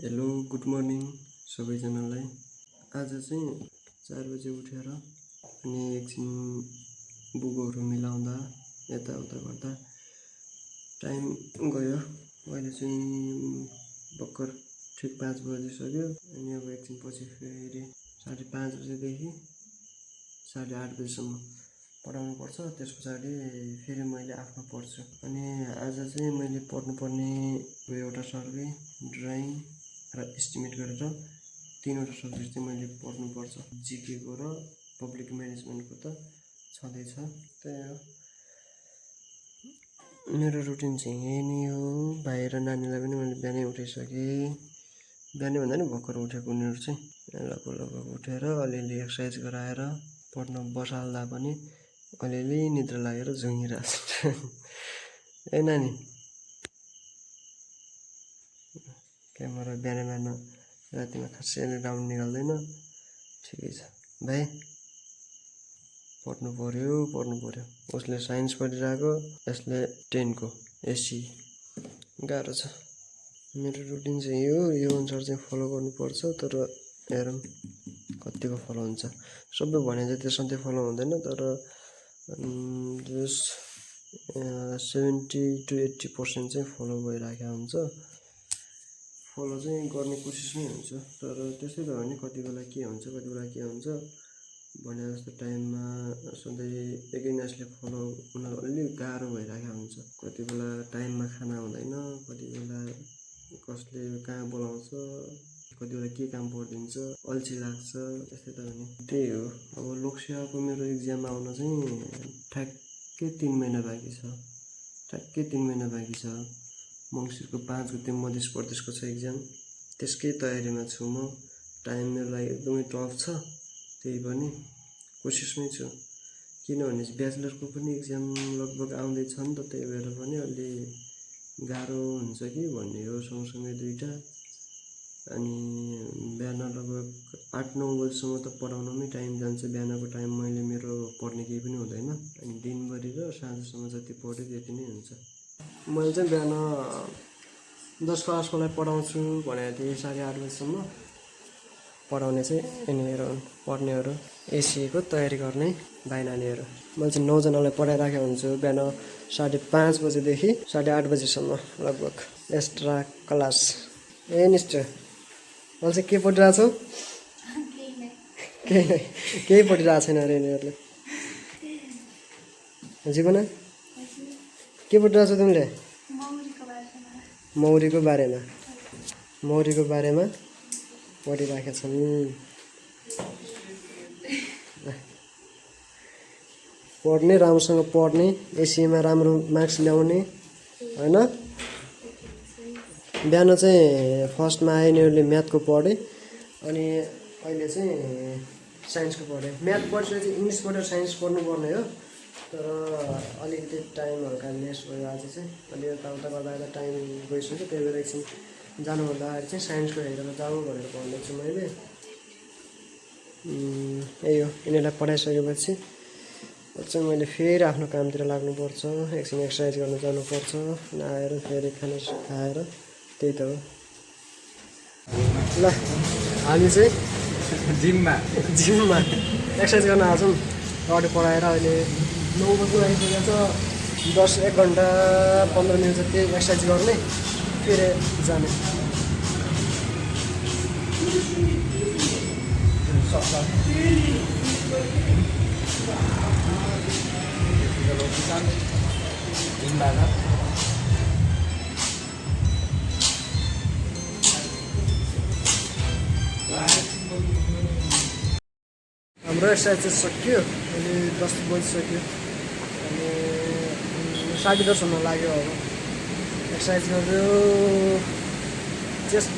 Hello good morning सबैजनालाई। आज चाहिँ 4 बजे उठेर अनि एकछिन बुकहरू मिलाउँदा यताउता गर्दा टाइम गयो। अहिले चाहिँ भर्खर ठिक 5 बजिसक्यो। अनि अब एकछिन पछि फेरि 5:30 बजेदेखि 8:30 बजीसम्म पढाउनु पर्छ। त्यस पछाडि फेरि मैले आफ्नो पढ्छु। अनि आज चाहिँ मैले पढ्नुपर्ने एउटा सर्वे, ड्राइङ र एस्टिमेट गरेर 3वटा सब्जेक्ट चाहिँ मैले पढ्नुपर्छ। जिकेको र पब्लिक म्यानेजमेन्टको त छँदैछ। त्यही हो मेरो रुटिन चाहिँ यही नै हो। भाइ र नानीलाई पनि मैले बिहानै उठाइसकेँ। बिहानै भन्दा नि भर्खर उठेको उनीहरू चाहिँ लगभग उठेर अलिअलि एक्सर्साइज गराएर पढ्न बसाल्दा पनि अलिअलि निद्रा लागेर झुङ्गिरहेको छ। ए नानी क्यामेरा बिहान रातिमा खासै अहिले राउन्ड निकाल्दैन। ठिकै छ भाइ, पढ्नु पर्यो। उसले साइन्स पढिरहेको, यसले 10को एसी। गाह्रो छ। मेरो रुटिन चाहिँ यो अनुसार चाहिँ फलो गर्नुपर्छ। तर हेरौँ कतिको फलो हुन्छ। सबै भने जति सधैँ फलो हुँदैन, तर जस्ट 70 to 80% चाहिँ फलो भइरहेको हुन्छ। फलो चाहिँ गर्ने कोसिसमै हुन्छ। तर त्यस्तै त हो नि, कति बेला के हुन्छ भने जस्तो टाइममा सधैँ एगेन्स्टले फलो हुन अलिक गाह्रो भइरहेको हुन्छ। कति बेला टाइममा खाना हुँदैन, कति बेला कसले कहाँ बोलाउँछ, कति बेला के काम परिदिन्छ, अल्छी लाग्छ। त्यस्तै त हो नि। त्यही हो। अब लोकसेवाको मेरो इक्जाम आउन चाहिँ ठ्याक्कै 3 महिना बाँकी छ। मङ्सिरको 5 गते मध्य प्रदेशको छ इक्जाम। त्यसकै तयारीमा छु म। टाइम मेरो लागि एकदमै टफ छ। त्यही पनि कोसिसमै छु। किनभने ब्याचलरको पनि इक्जाम लगभग आउँदैछ नि त। त्यही भएर पनि अलि गाह्रो हुन्छ कि भन्ने हो, सँगसँगै दुईवटा। अनि बिहान लगभग 8-9 बजीसम्म त पढाउनमै टाइम जान्छ। बिहानको टाइम मैले मेरो पढ्ने केही पनि हुँदैन। अनि दिनभरि र साँझसम्म जति पढ्यो त्यति नै हुन्छ। मैले चाहिँ बिहान 10 क्लासकोलाई पढाउँछु भनेको थिएँ 8:30 बजीसम्म। पढाउने चाहिँ यिनीहरू पढ्नेहरू, एसीको तयारी गर्ने भाइ नानीहरू। मैले चाहिँ 9 जनालाई पढाइराखेको हुन्छु बिहान 5:30 बजेदेखि 8:30 बजीसम्म लगभग। Extra class. ए निश्चय मैले चाहिँ के पढिरहेको छौ? केही पढिरहेको छैन अरे यिनीहरूले। जीवना के पढिरहेको छौ तिमीले? मौरीको बारेमा पढिरहेका छन्। पढ्ने, राम्रोसँग पढ्ने, एसीमा राम्रो मार्क्स ल्याउने होइन। बिहान चाहिँ फर्स्टमा आए यिनीहरूले म्याथको पढेँ। अनि अहिले चाहिँ साइन्सको पढेँ। म्याथ पढिसकेपछि चाहिँ इङ्ग्लिस पढेर साइन्स पढ्नुपर्ने हो। तर अलिकति टाइम हल्का लेस भयो आज चाहिँ। अलि यताउता गर्दा टाइम गइसक्यो। त्यही भएर एकछिन जानु भन्दाखेरि चाहिँ साइन्सको हेरेर जाऊ भनेर भन्दैछु मैले। यही हो। यिनीहरूलाई पढाइसकेपछि चाहिँ मैले फेरि आफ्नो कामतिर लाग्नुपर्छ। एकछिन एक्सर्साइज गर्न जानुपर्छ। आएर फेरि खाना खाएर त्यही त हो। ल हामी चाहिँ जिममा एक्सर्साइज गर्न आछौँ। अगाडि पढाएर अहिले 9 बजी आइपुगेको छ। 1 घन्टा 15 मिनट जति एक्सर्साइज गर्ने, फेरि जाने। हाम्रो एक्सर्साइज चाहिँ सक्यो। अहिले 10 बजिसक्यो। अनि 10:30 हुन लाग्यो। अब एक्सर्साइज गर्यो। चेस्ट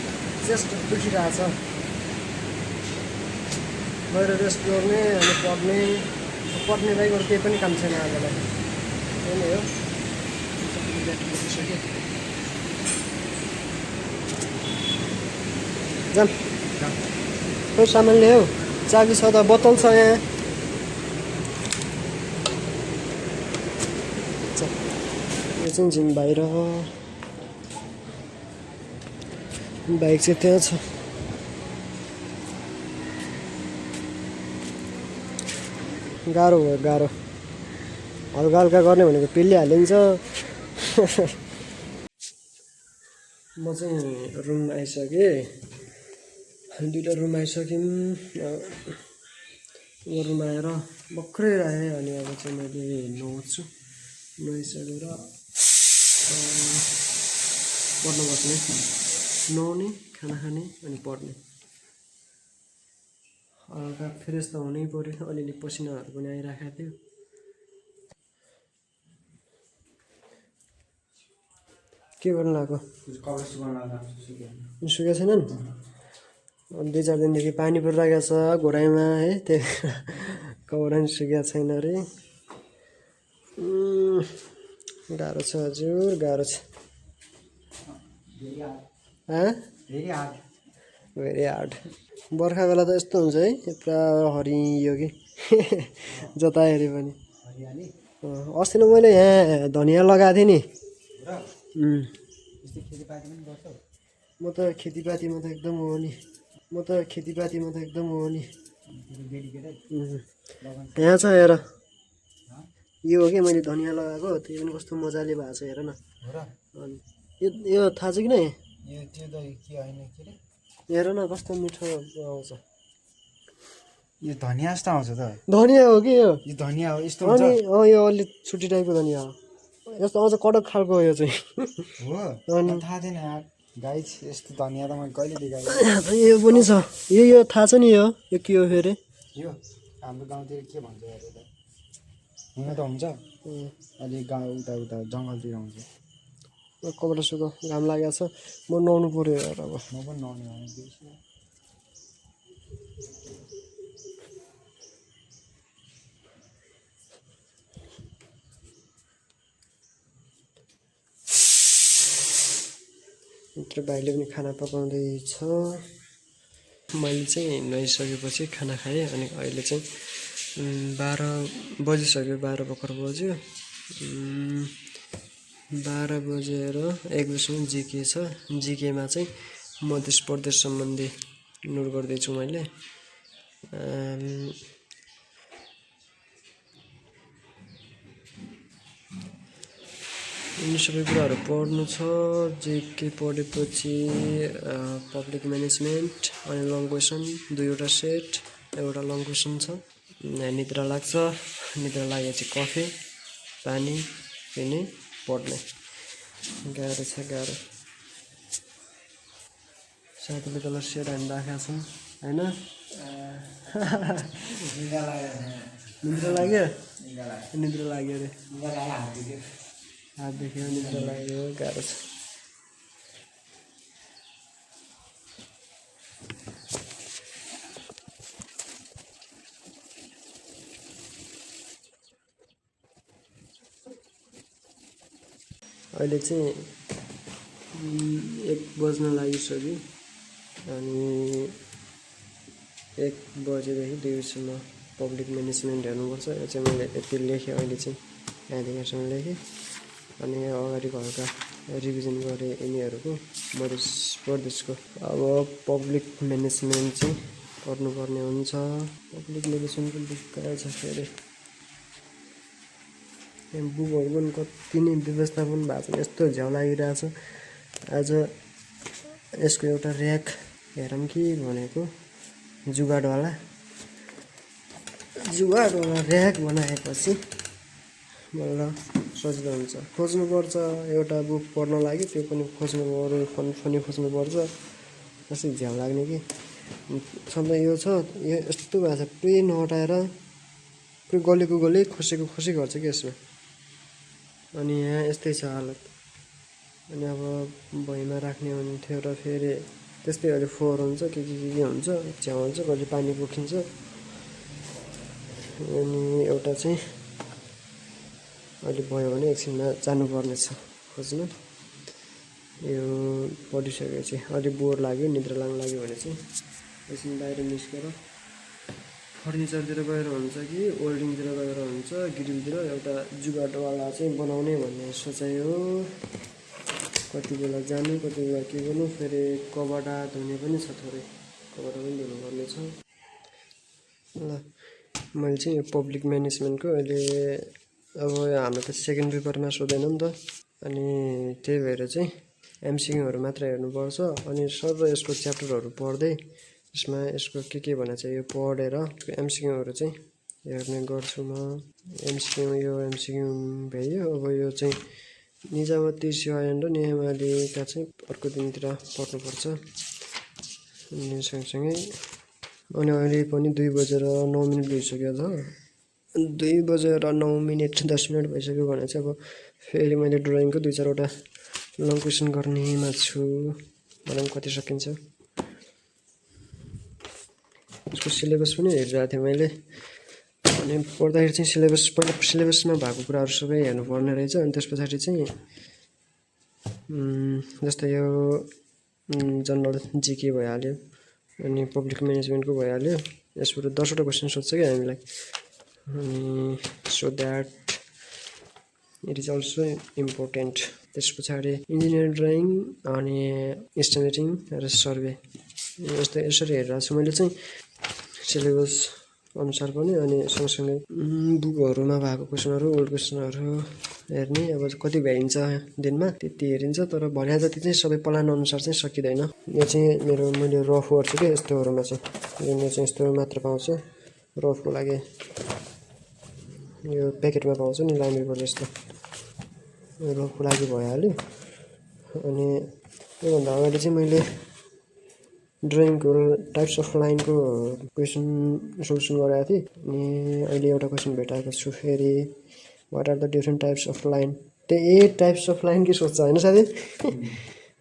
दुखिरहेछ। गएर रेस्ट गर्ने अनि पढ्ने बाहेक अरू केही पनि काम छैन आजलाई। त्यही नै हो। जाम खोइ सामान ल्याऊ। चाबी छ त, बोतल छ यहाँ। यो चाहिँ जिम बाहिर बाइक चाहिँ त्यहाँ छ। गाह्रो भयो गाह्रो, हल्का हल्का गर्ने भनेको पिल्लिहालिन्छ। म चाहिँ रुम आइसकेँ, 2टा रुम आइसक्यौँ। रुम आएर भर्खरै आएँ अनि अब चाहिँ मैले नुहाउँछु। नुहाइसकेर पढ्न बस्ने, नुहाउने, खाना खाने अनि पढ्ने। हल्का फ्रेस त हुनै पऱ्यो, अलिअलि पसिनाहरू पनि आइरहेको थियो। के गर्नु लाग्यो? सुकेको छैनन्? 2-4 दिनदेखि पानी परिरहेको छ घोडाइमा है, त्यही कपडा पनि सुकेको छैन अरे। गाह्रो छ हजुर, गाह्रो छ। Very hard. बर्खा बेला त यस्तो हुन्छ है, पुरा हरियो कि जता हेऱ्यो पनि। अस्ति नै मैले यहाँ धनियाँ लगाएको थिएँ नि। म त खेतीपातीमा त एकदम हो नि। यहाँ छ हेर, यो हो कि मैले धनियाँ लगाएको, त्यो पनि कस्तो मजाले भएको छ हेर न। यो थाहा छ कि नै? हेर न कस्तो मिठो आउँछ। यो धनियाँ जस्तो आउँछ त। धनियाँ हो कि यो? यो धनियाँ हो यस्तो हुन्छ। अनि यो अलि छुट्टी टाइपको धनियाँ हो, यस्तो आउँछ कडक खालको यो चाहिँ। हो अनि थाहा थिएन यार गाइस, यस्तो धनियाँ त मैले कहिले देखाएको। यो पनि छ, यो थाहा छ नि, यो के हो फेरि? यो हाम्रो गाउँतिर के भन्छ यार, यता हुन त हुन्छ अलि गाउँ उता जङ्गलतिर हुन्छ। कपडा सुकाउ, घाम लागेको छ, म नुहाउनु पऱ्यो यार अब। म पनि नुहाउने भनेको मित्र भाइले पनि खाना पकाउँदैछ। मैले चाहिँ नुहाइसकेपछि खाना खाएँ अनि अहिले चाहिँ 12 बजिसक्यो, 12 भर्खर बज्यो। 12 बजेर 1 बजीसम्म जिके छ। जिकेमा चाहिँ मध्य प्रदेश सम्बन्धी नोट गर्दैछु मैले। यिनी सबै कुराहरू पढ्नु छ। जिके पढेपछि पब्लिक म्यानेजमेन्ट अनि लङ क्वेसन 2वटा सेट, एउटा लङ क्वेसन छ। निद्रा लाग्छ, निद्रा लागेपछि कफी पानी पिने, पढ्ने। गाह्रो छ गाह्रो। साथीले तल सेट हानी राखेका छन् होइन? निद्रा लाग्यो? निद्रा लाग्यो अरे, हात देख्यो, निद्रा लाग्यो, गाह्रो छ। अहिले चाहिँ 1 बज्न लागिसक्यो अनि 1 बजेदेखि 2 बजीसम्म पब्लिक म्यानेजमेन्ट हेर्नुपर्छ। यो चाहिँ मैले यति लेखेँ, अहिले चाहिँ यहाँदेखिसम्म लेखेँ अनि अगाडिको हल्का रिभिजन गरेँ यिनीहरूको मध्य प्रदेशको। अब पब्लिक म्यानेजमेन्ट चाहिँ पढ्नुपर्ने हुन्छ। पब्लिक म्यानेजमेन्टको बुक कहाँ छ फेरि? बुकहरू पनि कति नै व्यवस्थापन भएको छ, यस्तो झ्याउ लागिरहेछ। आज यसको एउटा ऱ्याक हेरौँ कि भनेको, जुगाडवाला ऱ्याक बनाएपछि बल्ल सजिलो हुन्छ। खोज्नुपर्छ एउटा बुक पढ्न लागि, त्यो पनि खोज्नुपर्छ, कसै झ्याउ लाग्ने कि। सधैँ यो छ, यो यस्तो भएको छ, पुरै नहटाएर पुरै गलेको गले, खोसेको खोसी गर्छ कि यसमा। अनि यहाँ यस्तै छ हालत। अनि अब भुइँमा राख्ने हुन्थ्यो र फेरि त्यस्तै अहिले फोहोर हुन्छ, के हुन्छ, झ्याउ हुन्छ, कहिले पानी पोखिन्छ। अनि एउटा चाहिँ अहिले भयो भने एकछिनमा जानुपर्ने छ खोज्न। यो पढिसकेपछि अलिक बोर लाग्यो, निद्रा लाग्नु लाग्यो भने चाहिँ एकछिन बाहिर निस्केर फर्निचरतिर गएर हुन्छ कि वेल्डिङतिर गएर हुन्छ, ग्रिलतिर एउटा जुगाडवाला चाहिँ बनाउने भन्ने सोचाइ हो। कति बेला जानु कति बेला के गर्नु फेरि कपडा धुने पनि छ थोरै कपडा पनि धुनुपर्ने छ ल मैले चाहिँ यो पब्लिक म्यानेजमेन्टको अहिले अब हाम्रो त सेकेन्ड पेपरमा सोध्दैन नि त अनि त्यही भएर चाहिँ एमसिक्यूहरू मात्र हेर्नुपर्छ अनि सर यसको च्याप्टरहरू पढ्दै यसमा यसको के भनेको छ यो पढेर एमसिक्यूहरू चाहिँ हेर्ने गर्छु म एमसिक्यू भ्यायो अब यो चाहिँ निजामती सिआइएन र नियमावलीका चाहिँ अर्को दिनतिर पढ्नुपर्छ अनि सँगसँगै अनि अहिले पनि 2:09 भइसक्यो त 2:09 भइसक्यो भने चाहिँ अब फेरि मैले ड्रइङको 2-4वटा लङ क्वेसन गर्नेमा छु मलाई कति सकिन्छ यसको सिलेबस पनि हेरिरहेको थिएँ मैले अनि पढ्दाखेरि चाहिँ सिलेबसमा भएको कुराहरू सबै हेर्नुपर्ने रहेछ अनि त्यस पछाडि चाहिँ जस्तै यो जनरल जिके भइहाल्यो अनि पब्लिक म्यानेजमेन्टको भइहाल्यो यसबाट 10वटा क्वेसन सोध्छ कि हामीलाई अनि so that it is also important त्यस पछाडि इन्जिनियर ड्रइङ अनि एस्टिमेटिङ र सर्वे यसरी हेरिरहेको छु मैले चाहिँ सिलेबस अनुसार पनि अनि सँगसँगै बुकहरूमा भएको क्वेसनहरू ओल्ड क्वेसनहरू हेर्ने अब कति भ्याइन्छ दिनमा त्यति हेरिन्छ तर भने जति चाहिँ सबै प्लान अनुसार चाहिँ सकिँदैन यो चाहिँ मैले रफ गर्छु कि यस्तोहरूमा चाहिँ यो चाहिँ यस्तो मात्र पाउँछ रफको लागि यो प्याकेटमा पाउँछ नि लाइम पेपर जस्तो रफको लागि भइहाल्यो अनि योभन्दा अगाडि चाहिँ मैले ड्रइङको टाइप्स अफ लाइनको क्वेसन सोल्युसन गराएको थिएँ अनि अहिले एउटा क्वेसन भेटाएको छु फेरि what are the different types of line त्यही टाइप्स अफ लाइन के सोध्छ होइन साथी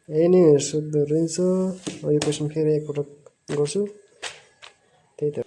यही नै सोध्दो रहेछ यो क्वेसन फेरि एकपल्ट गर्छु त्यही त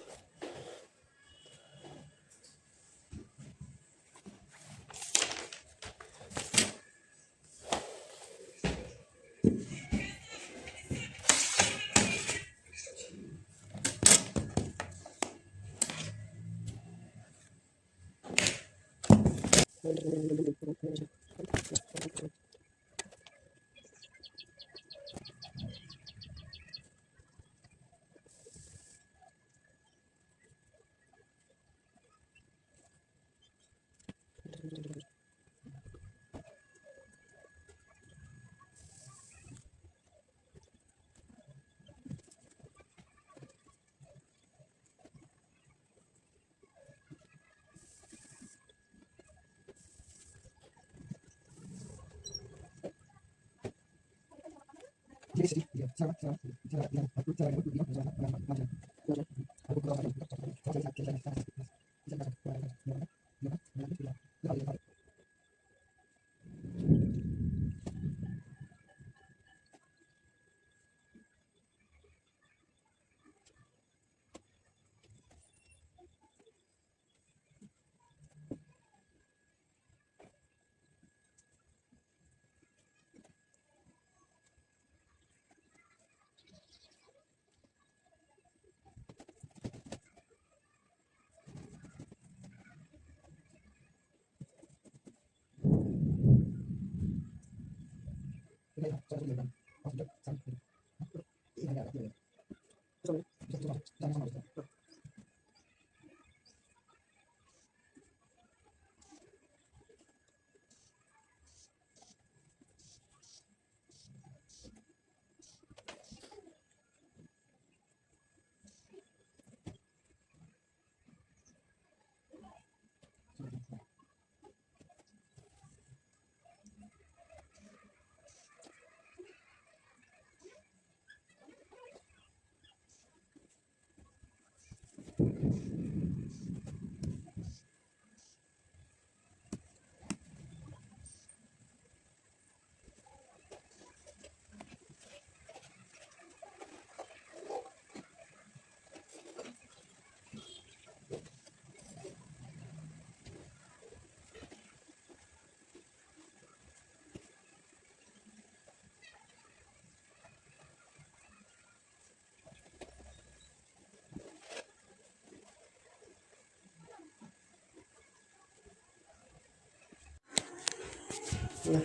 ल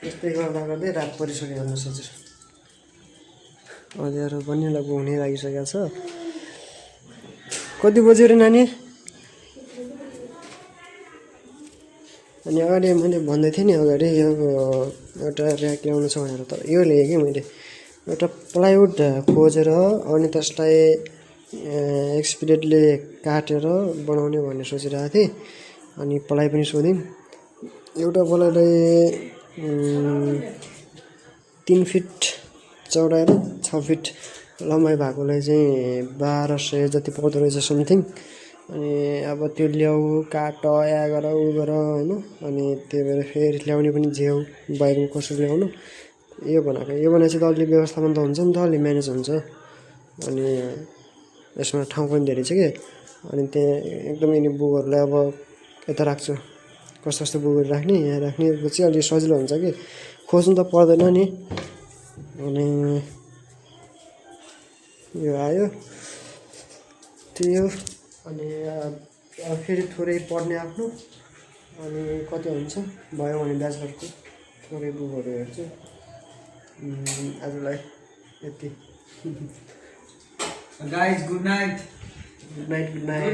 यस्तै गर्दा गर्दै रात परिसक्यो हेर्नुहोस् हजुर अँध्यारो पनि लगभग हुनै लागिसकेको छ कति बज्यो रे नानी अनि अगाडि मैले भन्दै थिएँ नि अगाडि यो एउटा ऱ्याक ल्याउनु छ भनेर तर यो ल्याएँ कि मैले एउटा प्लाइवुड खोजेर अनि त्यसलाई एक्सपिरियडले काटेर बनाउने भन्ने सोचिरहेको थिएँ अनि प्लाइ पनि सोध्यौँ एउटा प्लाइलाई 3 फिट चौडाइ र 6 फिट लम्बाइ भएकोलाई चाहिँ 1200 जति पर्दो रहेछ समथिङ अनि अब त्यो ल्याऊ काट या गर उ गर होइन अनि त्यही भएर फेरि ल्याउने पनि झ्याउ बाहिर कसरी ल्याउनु यो बनाएको चाहिँ अलि व्यवस्थापन त हुन्छ नि त अलि म्यानेज हुन्छ अनि यसमा ठाउँ पनि धेरै छ कि अनि त्यहाँ एकदमै नि बुकहरूलाई अब यता राख्छु कस्तो कस्तो बुकहरू राख्ने यहाँ राख्ने चाहिँ अलि सजिलो हुन्छ कि खोज्नु त पर्दैन नि अनि यो आयो त्यही हो अनि फेरि थोरै पढ्ने आफ्नो अनि कति हुन्छ भयो भने ब्याचलरको थोरै बुकहरू हेर्छु आजलाई यति guys good night good night